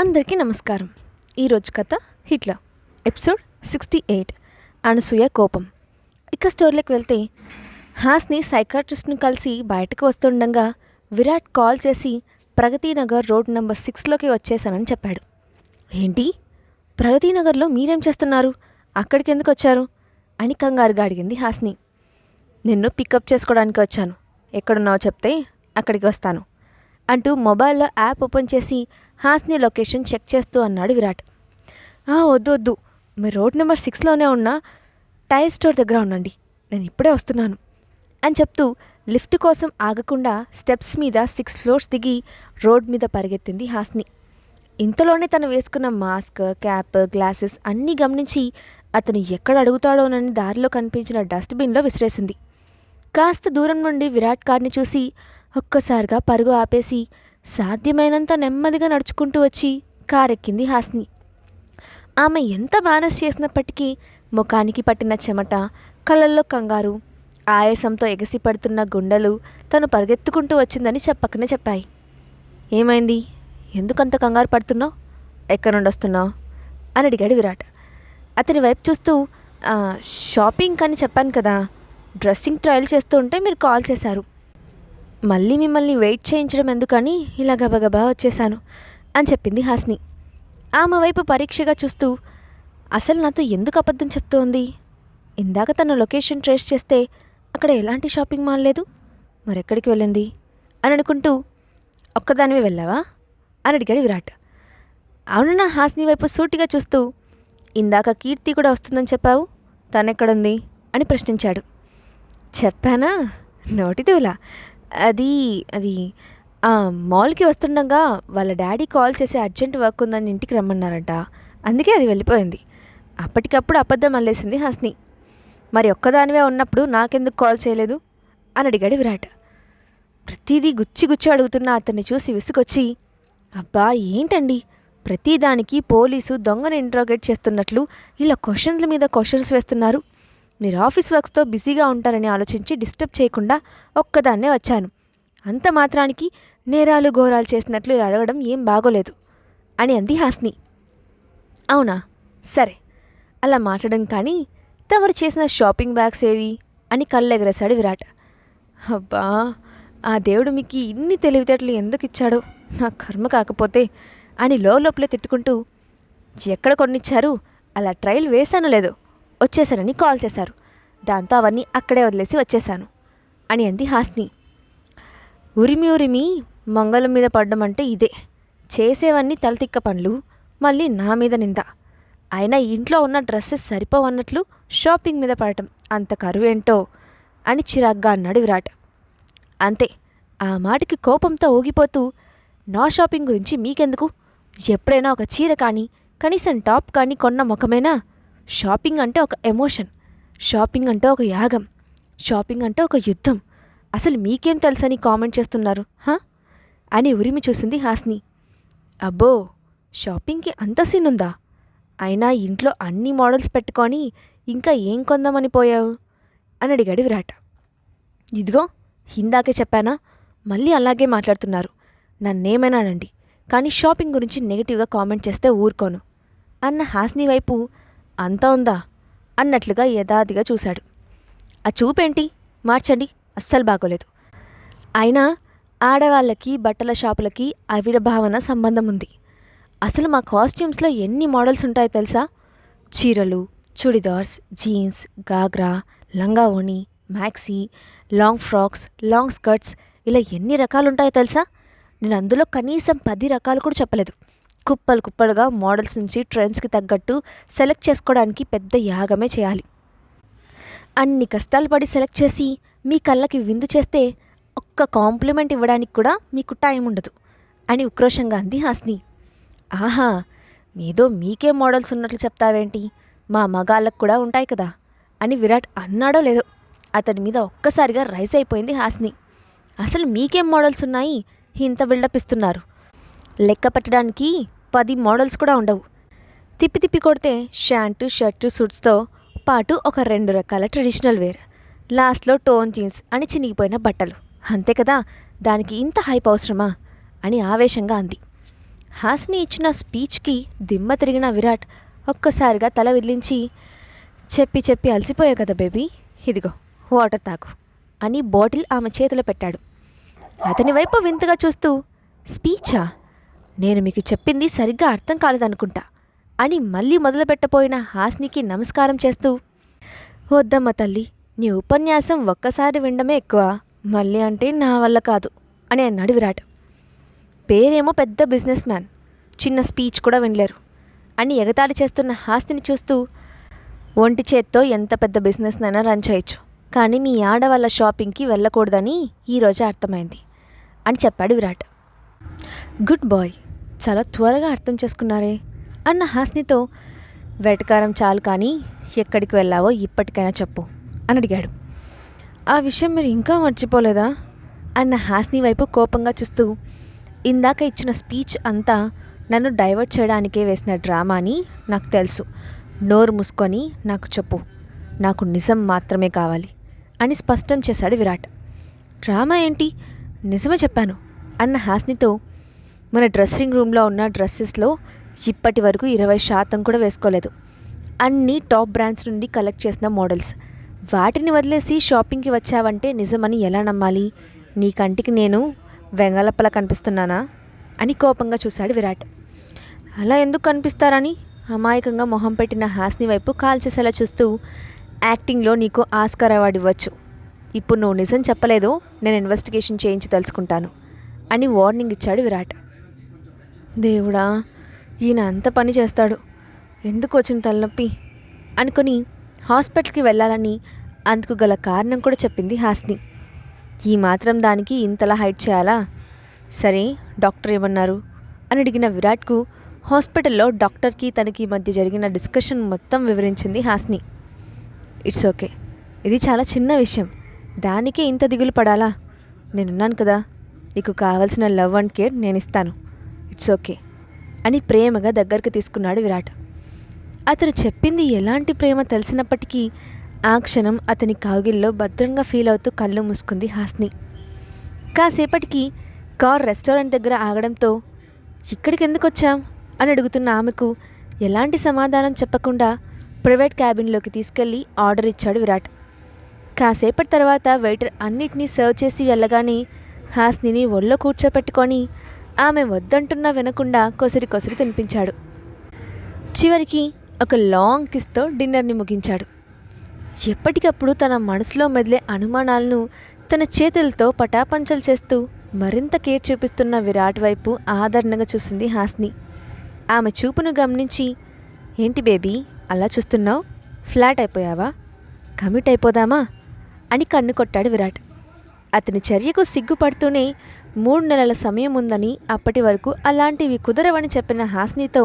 అందరికీ నమస్కారం. ఈరోజు కథ హిట్లర్ ఎపిసోడ్ 68 అనసూయ కోపం. ఇక స్టోరీలోకి వెళ్తే హాస్ని సైకాట్రిస్ట్ని కలిసి బయటకు వస్తుండగా విరాట్ కాల్ చేసి ప్రగతినగర్ రోడ్ నెంబర్ 6లోకి వచ్చేసానని చెప్పాడు. ఏంటి, ప్రగతినగర్లో మీరేం చేస్తున్నారు, అక్కడికి ఎందుకు వచ్చారు అని కంగారుగా అడిగింది హాస్ని. నిన్ను పికప్ చేసుకోవడానికి వచ్చాను, ఎక్కడున్నావో చెప్తే అక్కడికి వస్తాను అంటూ మొబైల్లో యాప్ ఓపెన్ చేసి హాస్ని లొకేషన్ చెక్ చేస్తూ అన్నాడు విరాట్. వద్దు, మీరు రోడ్ నెంబర్ 6లోనే ఉన్న టైర్ స్టోర్ దగ్గర ఉండండి, నేను ఇప్పుడే వస్తున్నాను అని చెప్తూ లిఫ్ట్ కోసం ఆగకుండా స్టెప్స్ మీద 6 ఫ్లోర్స్ దిగి రోడ్ మీద పరిగెత్తింది హాస్ని. ఇంతలోనే తను వేసుకున్న మాస్క్, క్యాప్, గ్లాసెస్ అన్నీ గమనించి అతను ఎక్కడ అడుగుతాడోనని దారిలో కనిపించిన డస్ట్బిన్లో విసిరేసింది. కాస్త దూరం నుండి విరాట్ కార్ని చూసి ఒక్కసారిగా పరుగు ఆపేసి సాధ్యమైనంత నెమ్మదిగా నడుచుకుంటూ వచ్చి కారెక్కింది హాస్ని. ఆమె ఎంత మేనేజ్ చేసినప్పటికీ ముఖానికి పట్టిన చెమట, కళ్ళల్లో కంగారు, ఆయాసంతో ఎగసి పడుతున్న గుండెలు తను పరిగెత్తుకుంటూ వచ్చిందని చెప్పకనే చెప్పాయి. ఏమైంది, ఎందుకంత కంగారు పడుతున్నావు, ఎక్కడి నుండి వస్తున్నావు అని అడిగాడు విరాట్. అతని వైపు చూస్తూ షాపింగ్ అని చెప్పాను కదా, డ్రెస్సింగ్ ట్రయల్ చేస్తూ ఉంటే మీరు కాల్ చేశారు, మళ్ళీ మిమ్మల్ని వెయిట్ చేయించడం ఎందుకని ఇలా గబగబా వచ్చేసాను అని చెప్పింది హాస్ని. ఆమె వైపు పరీక్షగా చూస్తూ అసలు నాతో ఎందుకు అబద్ధం చెప్తోంది, ఇందాక తన లొకేషన్ ట్రేస్ చేస్తే అక్కడ ఎలాంటి షాపింగ్ మాల్ లేదు, మరెక్కడికి వెళ్ళింది అని అనుకుంటూ ఒక్కదానివే వెళ్ళావా అని అడిగాడు విరాట్. అవునన్నా హాస్ని వైపు సూటిగా చూస్తూ ఇందాక కీర్తి కూడా వస్తుందని చెప్పావు, తనెక్కడుంది అని ప్రశ్నించాడు. చెప్పానా, నోటితూలా, అది మాల్కి వస్తుండగా వాళ్ళ డాడీ కాల్ చేసి అర్జెంట్ వర్క్ ఉందని ఇంటికి రమ్మన్నారంట, అందుకే అది వెళ్ళిపోయింది. అప్పటికప్పుడు అబద్ధం అల్లేసింది హాస్ని. మరి ఒక్కదానివే ఉన్నప్పుడు నాకెందుకు కాల్ చేయలేదు అని అడిగాడు విరాట్. ప్రతిదీ గుచ్చి అడుగుతున్న అతన్ని చూసి విసుకొచ్చి, అబ్బా ఏంటండి, ప్రతిదానికి పోలీసు దొంగను ఇంట్రోగేట్ చేస్తున్నట్లు ఇలా క్వశ్చన్ల మీద క్వశ్చన్స్ వేస్తున్నారు. మీరు ఆఫీస్ వర్క్స్తో బిజీగా ఉంటారని ఆలోచించి డిస్టర్బ్ చేయకుండా ఒక్కదాన్నే వచ్చాను, అంత మాత్రానికి నేరాలు ఘోరాలు చేసినట్లు ఇలా అడగడం ఏం బాగోలేదు అని అంది హాస్ని. అవునా, సరే, అలా మాట్లాడడం కానీ తమరు చేసిన షాపింగ్ బ్యాగ్స్ ఏవి అని కళ్ళెగరేశాడు విరాట్. అబ్బా, ఆ దేవుడు మీకు ఇన్ని తెలివితేటలు ఎందుకు ఇచ్చాడో నా కర్మ కాకపోతే అని లోపలే తిట్టుకుంటూ, ఎక్కడ కొన్నిచ్చారు, అలా ట్రయల్ వేశానో లేదో వచ్చేసానని కాల్ చేశారు, దాంతో అవన్నీ అక్కడే వదిలేసి వచ్చేశాను అని అంది హాస్ని. ఉరిమి మంగళం మీద పడ్డం అంటే ఇదే, చేసేవన్నీ తలతిక్క పనులు, మళ్ళీ నా మీద నింద, అయినా ఇంట్లో ఉన్న డ్రెస్సెస్ సరిపోవన్నట్లు షాపింగ్ మీద పడటం అంత కరువేంటో అని చిరాగ్గా అన్నాడు విరాట్. అంతే, ఆ మాటకి కోపంతో ఊగిపోతూ, నా షాపింగ్ గురించి మీకెందుకు, ఎప్పుడైనా ఒక చీర కానీ కనీసం టాప్ కానీ కొన్న ముఖమేనా, షాపింగ్ అంటే ఒక ఎమోషన్, షాపింగ్ అంటే ఒక యాగం, షాపింగ్ అంటే ఒక యుద్ధం, అసలు మీకేం తెలుసని కామెంట్ చేస్తున్నారు అని ఉరిమి చూసింది హాస్ని. అబ్బో, షాపింగ్కి అంత సీన్ ఉందా, అయినా ఇంట్లో అన్ని మోడల్స్ పెట్టుకొని ఇంకా ఏం కొందామని పోయావు అని అడిగాడు విరాట్. ఇదిగో ఇందాకే చెప్పానా, మళ్ళీ అలాగే మాట్లాడుతున్నారు, నన్నేమైనానండి కానీ షాపింగ్ గురించి నెగిటివ్గా కామెంట్ చేస్తే ఊరుకోను అన్న హాస్ని వైపు అంతా ఉందా అన్నట్లుగా యథాదిగా చూశాడు. ఆ చూపేంటి, మార్చండి, అస్సలు బాగోలేదు. అయినా ఆడవాళ్ళకి బట్టల షాపులకి అవిరభావన సంబంధం ఉంది. అసలు మా కాస్ట్యూమ్స్లో ఎన్ని మోడల్స్ ఉంటాయో తెలుసా, చీరలు, చుడిదార్స్, జీన్స్, గాగ్రా, లంగా ఓణి, maxi, long frocks, long skirts, ఇలా ఎన్ని రకాలు ఉంటాయో తెలుసా, నేను అందులో కనీసం 10 రకాలు కూడా చెప్పలేదు. కుప్పలుగా మోడల్స్ నుంచి ట్రెండ్స్కి తగ్గట్టు సెలెక్ట్ చేసుకోవడానికి పెద్ద యాగమే చేయాలి. అన్ని కష్టాలు పడి సెలెక్ట్ చేసి మీ కళ్ళకి విందు చేస్తే ఒక్క కాంప్లిమెంట్ ఇవ్వడానికి కూడా మీకు టైం ఉండదు అని ఉక్రోషంగా అంది హాస్ని. ఆహా, ఏదో మీకే మోడల్స్ ఉన్నట్లు చెప్తావేంటి, మా మగాళ్ళకు కూడా ఉంటాయి కదా అని విరాట్ అన్నాడో లేదో అతని మీద ఒక్కసారిగా రైస్ అయిపోయింది హాస్ని. అసలు మీకేం మోడల్స్ ఉన్నాయి, ఇంత బిల్డప్ ఇస్తున్నారు, లెక్క పెట్టడానికి 10 మోడల్స్ కూడా ఉండవు. తిప్పి కొడితే షాంటు, షర్టు, సూట్స్తో పాటు ఒక 2 రకాల ట్రెడిషనల్ వేర్, లాస్ట్లో టోన్ జీన్స్ అని చినిగిపోయిన బట్టలు, అంతే కదా, దానికి ఇంత హైప్ అవసరమా అని ఆవేశంగా అంది. హాసిని ఇచ్చిన స్పీచ్కి దిమ్మ తిరిగిన విరాట్ ఒక్కసారిగా తల విదిలించి, చెప్పి చెప్పి అలసిపోయావు కదా బేబీ, ఇదిగో వాటర్ తాగు అని బాటిల్ ఆమె చేతిలో పెట్టాడు. అతని వైపు వింతగా చూస్తూ, స్పీచా? నేను మీకు చెప్పింది సరిగ్గా అర్థం కాలేదనుకుంటా అని మళ్ళీ మొదలుపెట్టపోయిన హాసినికి నమస్కారం చేస్తూ, వద్దమ్మ తల్లి, నీ ఉపన్యాసం ఒక్కసారి వినడమే ఎక్కువ, మళ్ళీ అంటే నా వల్ల కాదు అని అన్నాడు విరాట్. పేరేమో పెద్ద బిజినెస్ మ్యాన్, చిన్న స్పీచ్ కూడా వినలేరు అని ఎగతాళి చేస్తున్న హాసిని చూస్తూ, ఒంటి చేత్తో ఎంత పెద్ద బిజినెస్నైనా రన్ చేయొచ్చు, కానీ మీ ఆడవాళ్ళ షాపింగ్కి వెళ్ళకూడదని ఈరోజే అర్థమైంది అని చెప్పాడు విరాట్. గుడ్ బాయ్, చాలా త్వరగా అర్థం చేసుకున్నారే అన్న హాసినితో, వెటకారం చాలు కానీ ఎక్కడికి వెళ్ళావో ఇప్పటికైనా చెప్పు అని అడిగాడు. ఆ విషయం మీరు ఇంకా మర్చిపోలేదా అన్న హాసిని వైపు కోపంగా చూస్తూ, ఇందాక ఇచ్చిన స్పీచ్ అంతా నన్ను డైవర్ట్ చేయడానికే వేసిన డ్రామా అని నాకు తెలుసు, నోరు మూసుకొని నాకు చెప్పు, నాకు నిజం మాత్రమే కావాలి అని స్పష్టం చేశాడు విరాట్. డ్రామా ఏంటి, నిజమే చెప్పాను అన్న హాసినితో, మన డ్రెస్సింగ్ రూమ్లో ఉన్న డ్రెస్సెస్లో ఇప్పటి వరకు 20% కూడా వేసుకోలేదు, అన్నీ టాప్ బ్రాండ్స్ నుండి కలెక్ట్ చేసిన మోడల్స్, వాటిని వదిలేసి షాపింగ్కి వచ్చావంటే నిజమని ఎలా నమ్మాలి, నీ కంటికి నేను వెంగళప్పలా కనిపిస్తున్నానా అని కోపంగా చూశాడు విరాట్. అలా ఎందుకు కనిపిస్తారని అమాయకంగా మొహం పెట్టిన హాసిని వైపు కాల్చేసేలా చూస్తూ, యాక్టింగ్లో నీకు ఆస్కార్ అవార్డు ఇవ్వచ్చు, ఇప్పుడు నువ్వు నిజం చెప్పలేదో నేను ఇన్వెస్టిగేషన్ చేయించి తెలుసుకుంటాను అని వార్నింగ్ ఇచ్చాడు విరాట్. దేవుడా, ఈయన అంత పని చేస్తాడు, ఎందుకు వచ్చిన తలనొప్పి అనుకుని హాస్పిటల్కి వెళ్ళాలని అందుకు గల కారణం కూడా చెప్పింది హాసిని. ఈ మాత్రం దానికి ఇంతలా హైట్ చేయాలా? సరే, డాక్టర్ ఏమన్నారు అని అడిగిన విరాట్కు హాస్పిటల్లో డాక్టర్కి తనకి మధ్య జరిగిన డిస్కషన్ మొత్తం వివరించింది హాసిని. ఇట్స్ ఓకే, ఇది చాలా చిన్న విషయం, దానికే ఇంత దిగులు పడాలా? నేనున్నాను కదా, నీకు కావాల్సిన లవ్ అండ్ కేర్ నేను ఇస్తాను, ఇట్స్ ఓకే అని ప్రేమగా దగ్గరికి తీసుకున్నాడు విరాట్. అతను చెప్పింది ఎలాంటి ప్రేమ తెలిసినప్పటికీ ఆ క్షణం అతని కౌగిల్లో భద్రంగా ఫీల్ అవుతూ కళ్ళు మూసుకుంది హాసిని. కాసేపటికి కార్ రెస్టారెంట్ దగ్గర ఆగడంతో, ఇక్కడికి ఎందుకు వచ్చాం అని అడుగుతున్న ఆమెకు ఎలాంటి సమాధానం చెప్పకుండా ప్రైవేట్ క్యాబిన్లోకి తీసుకెళ్లి ఆర్డర్ ఇచ్చాడు విరాట్. కాసేపటి తర్వాత వెయిటర్ అన్నిటినీ సర్వ్ చేసి వెళ్ళగానే హాసినిని ఒళ్ళో కూర్చోపెట్టుకొని ఆమె వద్దంటున్నా వినకుండా కొసిరి కొసిరి తినిపించాడు. చివరికి ఒక లాంగ్ కిస్తో డిన్నర్ని ముగించాడు. ఎప్పటికప్పుడు తన మనసులో మెదిలే అనుమానాలను తన చేతులతో పటాపంచలు చేస్తూ మరింత కేర్ చూపిస్తున్న విరాట్ వైపు ఆదరణగా చూసింది హాసిని. ఆమె చూపును గమనించి, ఏంటి బేబీ అలా చూస్తున్నావు, ఫ్లాట్ అయిపోయావా, కమిట్ అయిపోదామా అని కన్ను కొట్టాడు విరాట్. అతని చర్యకు సిగ్గుపడుతూనే 3 నెలల సమయం ఉందని, అప్పటి వరకు అలాంటివి కుదరవని చెప్పిన హాసినితో,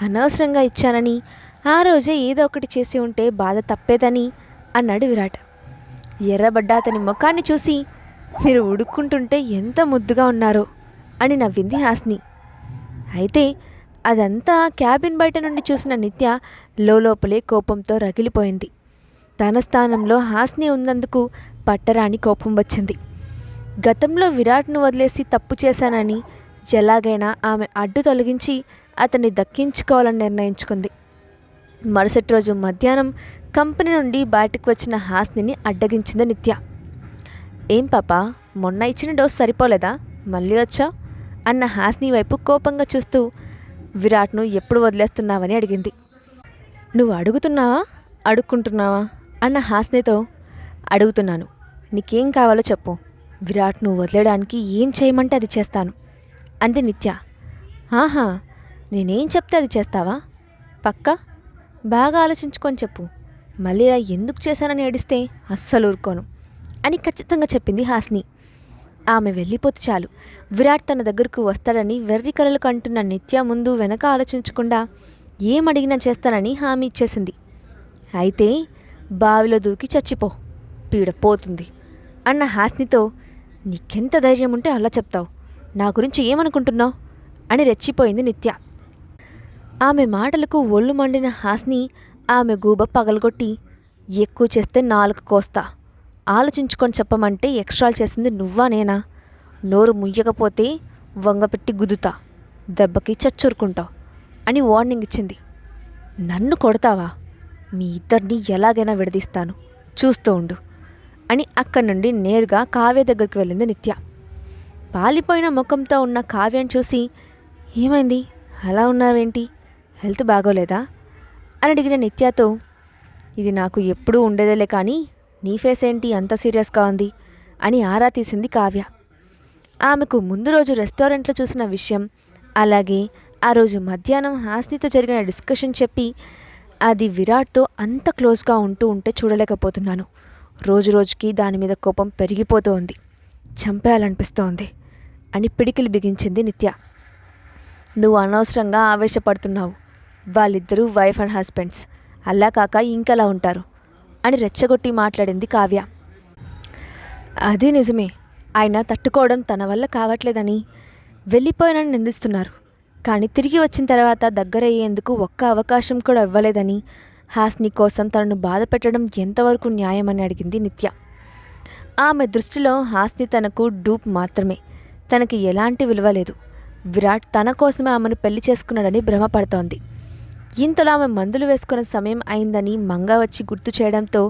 అనవసరంగా ఇచ్చానని, ఆ రోజే ఏదో ఒకటి చేసి ఉంటే బాధ తప్పేదని అన్నాడు విరాట్. ఎర్రబడ్డ అతని ముఖాన్ని చూసి, మీరు ఉడుక్కుంటుంటే ఎంత ముద్దుగా ఉన్నారో అని నవ్వింది హాసిని. అయితే అదంతా క్యాబిన్ బయట నుండి చూసిన నిత్య లోపలే కోపంతో రగిలిపోయింది. తన స్థానంలో హాసిని ఉన్నందుకు పట్టరాని కోపం వచ్చింది. గతంలో విరాట్ను వదిలేసి తప్పు చేశానని ఎలాగైనా ఆమె అడ్డు తొలగించి అతన్ని దక్కించుకోవాలని నిర్ణయించుకుంది. మరుసటి రోజు మధ్యాహ్నం కంపెనీ నుండి బయటకు వచ్చిన హాసినిని అడ్డగించింది నిత్య. ఏం పాపా, మొన్న ఇచ్చిన డోస్ సరిపోలేదా, మళ్ళీ వచ్చావు అన్న హాసిని వైపు కోపంగా చూస్తూ, విరాట్ను ఎప్పుడు వదిలేస్తున్నావని అడిగింది. నువ్వు అడుగుతున్నావా అడుక్కుంటున్నావా అన్న హాసినితో, అడుగుతున్నాను, నీకేం కావాలో చెప్పు, విరాట్ను వదిలేయడానికి ఏం చేయమంటే అది చేస్తాను అంది నిత్య. ఆహా, నేనేం చెప్తే అది చేస్తావా, పక్కా బాగా ఆలోచించుకొని చెప్పు, మళ్ళీ ఇలా ఎందుకు చేశానని ఏడిస్తే అస్సలు ఊరుకోను అని ఖచ్చితంగా చెప్పింది హాసిని. ఆమె వెళ్ళిపోతే చాలు విరాట్ తన దగ్గరకు వస్తాడని వెర్రి కలలు కంటున్న నిత్య ముందు వెనక ఆలోచించకుండా ఏమడిగినా చేస్తానని హామీ ఇచ్చేసింది. అయితే బావిలో దూకి చచ్చిపో, పీడ పోతుంది అన్న హాసినితో, నీకెంత ధైర్యం ఉంటే అలా చెప్తావు, నా గురించి ఏమనుకుంటున్నావు అని రెచ్చిపోయింది నిత్య. ఆమె మాటలకు ఒళ్ళు మండిన హాసిని ఆమె గూబ పగలగొట్టి, ఎక్కువ చేస్తే 4 కోస్తా, ఆలోచించుకొని చెప్పమంటే ఎక్స్ట్రాలు చేసింది నువ్వా నేనా, నోరు ముయ్యకపోతే వంగపెట్టి గుద్దుతా, దెబ్బకి చచ్చూరుకుంటావు అని వార్నింగ్ ఇచ్చింది. నన్ను కొడతావా? మీ ఇద్దరిని ఎలాగైనా విడదీస్తాను, చూస్తూ ఉండు అని అక్కడి నుండి నేరుగా కావ్య దగ్గరికి వెళ్ళింది నిత్య. పాలిపోయిన ముఖంతో ఉన్న కావ్యను చూసి, ఏమైంది, అలా ఉన్నావేంటి, హెల్త్ బాగోలేదా అని అడిగిన నిత్యతో, ఇది నాకు ఎప్పుడూ ఉండేదేలే కానీ నీ ఫేస్ ఏంటి అంత సీరియస్గా ఉంది అని ఆరా తీసింది కావ్య. ఆమెకు ముందు రోజు రెస్టారెంట్లో చూసిన విషయం, అలాగే ఆ రోజు మధ్యాహ్నం హాస్నితో జరిగిన డిస్కషన్ చెప్పి, అది విరాట్తో అంత క్లోజ్గా ఉంటే చూడలేకపోతున్నాను. రోజు రోజుకి దాని మీద కోపం పెరిగిపోతూ ఉంది, చంపేయాలనిపిస్తోంది అని పిడికిలు బిగించింది నిత్య. నువ్వు అనవసరంగా ఆవేశపడుతున్నావు. వాళ్ళిద్దరూ వైఫ్ అండ్ హస్బెండ్స్, అలా కాక ఇంకెలా ఉంటారు అని రెచ్చగొట్టి మాట్లాడింది కావ్య. అది నిజమే, ఆయన తట్టుకోవడం తన వల్ల కావట్లేదని వెళ్ళిపోయానని నిందిస్తున్నారు. కానీ తిరిగి వచ్చిన తర్వాత దగ్గరయ్యేందుకు ఒక్క అవకాశం కూడా ఇవ్వలేదని, హాస్ని కోసం తనను బాధ పెట్టడం ఎంతవరకు న్యాయమని అడిగింది నిత్య. ఆమె దృష్టిలో హాస్ని తనకు డూప్ మాత్రమే, తనకి ఎలాంటి విలువ లేదు. విరాట్ తన కోసమే ఆమెను పెళ్లి చేసుకున్నాడని భ్రమపడుతోంది. ఇంతలో ఆమె మందులు వేసుకునే సమయం అయిందని మంగ వచ్చి గుర్తు చేయడంతో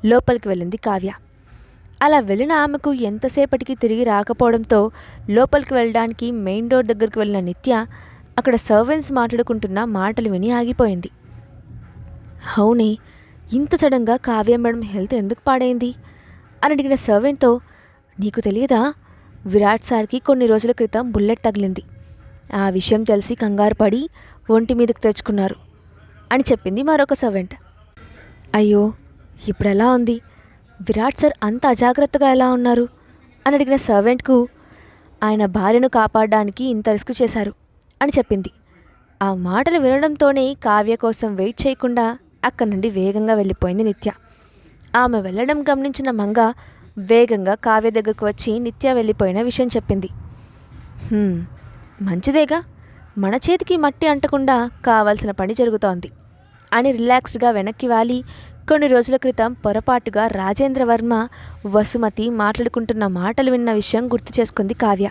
లోపలికి వెళ్ళింది కావ్య. అలా వెళ్ళిన ఆమెకు ఎంతసేపటికి తిరిగి రాకపోవడంతో లోపలికి వెళ్ళడానికి మెయిన్ డోర్ దగ్గరికి వెళ్ళిన నిత్య అక్కడ సర్వెంట్స్ మాట్లాడుకుంటున్న మాటలు విని ఆగిపోయింది. అవునే, ఇంత సడన్గా కావ్య మేడం హెల్త్ ఎందుకు పాడైంది అని అడిగిన సర్వెంట్తో, నీకు తెలియదా, విరాట్ సార్కి కొన్ని రోజుల క్రితం బుల్లెట్ తగిలింది. ఆ విషయం తెలిసి కంగారు పడి ఒంటి మీదకు తెచ్చుకున్నారు అని చెప్పింది మరొక సర్వెంట్. అయ్యో, ఇప్పుడు ఎలా ఉంది, విరాట్ సార్ అంత అజాగ్రత్తగా ఎలా ఉన్నారు అని అడిగిన సర్వెంట్కు, ఆయన భార్యను కాపాడడానికి ఇంత రిస్క్ చేశారు అని చెప్పింది. ఆ మాటలు వినడంతోనే కావ్య కోసం వెయిట్ చేయకుండా అక్కడి నుండి వేగంగా వెళ్ళిపోయింది నిత్య. ఆమె వెళ్ళడం గమనించిన మంగ వేగంగా కావ్య దగ్గరకు వచ్చి నిత్య వెళ్ళిపోయిన విషయం చెప్పింది. మంచిదేగా, మన చేతికి మట్టి అంటకుండా కావాల్సిన పని జరుగుతోంది అని రిలాక్స్డ్గా వెనక్కి వాలి కొన్ని రోజుల క్రితం పొరపాటుగా రాజేంద్రవర్మ, వసుమతి మాట్లాడుకుంటున్న మాటలు విన్న విషయం గుర్తు చేసుకుంది కావ్య.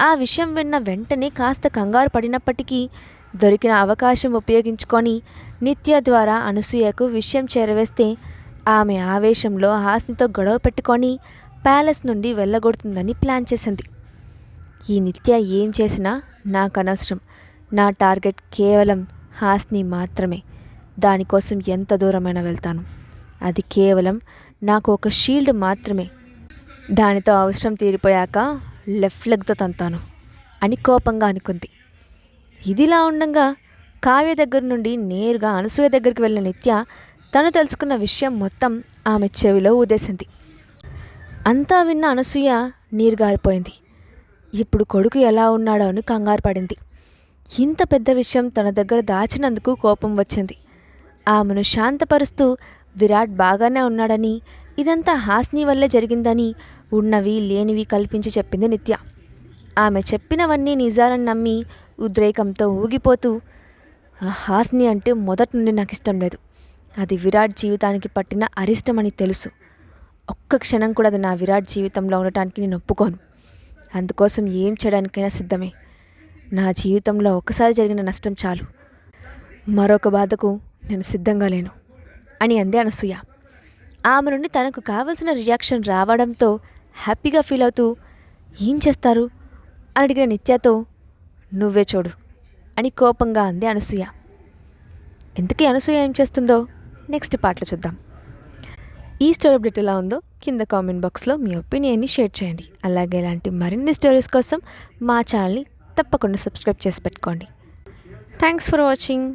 ఆ విషయం విన్న వెంటనే కాస్త కంగారు పడినప్పటికీ దొరికిన అవకాశం ఉపయోగించుకొని నిత్య ద్వారా అనసూయకు విషయం చేరవేస్తే ఆమె ఆవేశంలో హాస్నితో గొడవ పెట్టుకొని ప్యాలెస్ నుండి వెళ్ళగొడుతుందని ప్లాన్ చేసింది. ఈ నిత్య ఏం చేసినా నాకు అనవసరం, నా టార్గెట్ కేవలం హాస్ని మాత్రమే. దానికోసం ఎంత దూరమైనా వెళ్తాను. అది కేవలం నాకు ఒక షీల్డ్ మాత్రమే. దానితో అవసరం తీరిపోయాక లెఫ్ట్ లెగ్తో తంతాను అని కోపంగా అనుకుంది. ఇదిలా ఉండగా కావ్య దగ్గర నుండి నేరుగా అనసూయ దగ్గరికి వెళ్ళిన నిత్య తను తెలుసుకున్న విషయం మొత్తం ఆమె చెవిలో ఊదేసింది. అంతా విన్న అనసూయ నీరుగారిపోయింది. ఇప్పుడు కొడుకు ఎలా ఉన్నాడో అని కంగారు పడింది. ఇంత పెద్ద విషయం తన దగ్గర దాచినందుకు కోపం వచ్చింది. ఆమెను శాంతపరుస్తూ విరాట్ బాగానే ఉన్నాడని, ఇదంతా హాస్ని వల్లే జరిగిందని ఉన్నవి లేనివి కల్పించి చెప్పింది నిత్య. ఆమె చెప్పినవన్నీ నిజాలని నమ్మి ఉద్రేకంతో ఊగిపోతూ, హాస్ని అంటే మొదటి నుండి నాకు ఇష్టం లేదు. అది విరాట్ జీవితానికి పట్టిన అరిష్టమని తెలుసు. ఒక్క క్షణం కూడా అది నా విరాట్ జీవితంలో ఉండటానికి నేను ఒప్పుకోను. అందుకోసం ఏం చేయడానికైనా సిద్ధమే. నా జీవితంలో ఒకసారి జరిగిన నష్టం చాలు, మరొక బాధకు నేను సిద్ధంగా లేను అని అంది అనసూయ. ఆమె నుండి తనకు కావలసిన రియాక్షన్ రావడంతో హ్యాపీగా ఫీల్ అవుతూ, ఏం చేస్తారు అని అడిగిన నిత్యతో, నువ్వే చూడు అని కోపంగా అంది అనసూయ. ఇంతకీ అనసూయ ఏం చేస్తుందో నెక్స్ట్ పార్ట్లో చూద్దాం. ఈ స్టోరీ అప్డేట్ ఎలా ఉందో కింద కామెంట్ బాక్స్లో మీ ఒపీనియన్ని షేర్ చేయండి. అలాగే ఇలాంటి మరిన్ని స్టోరీస్ కోసం మా ఛానల్ని తప్పకుండా సబ్స్క్రైబ్ చేసి పెట్టుకోండి. Thanks for watching.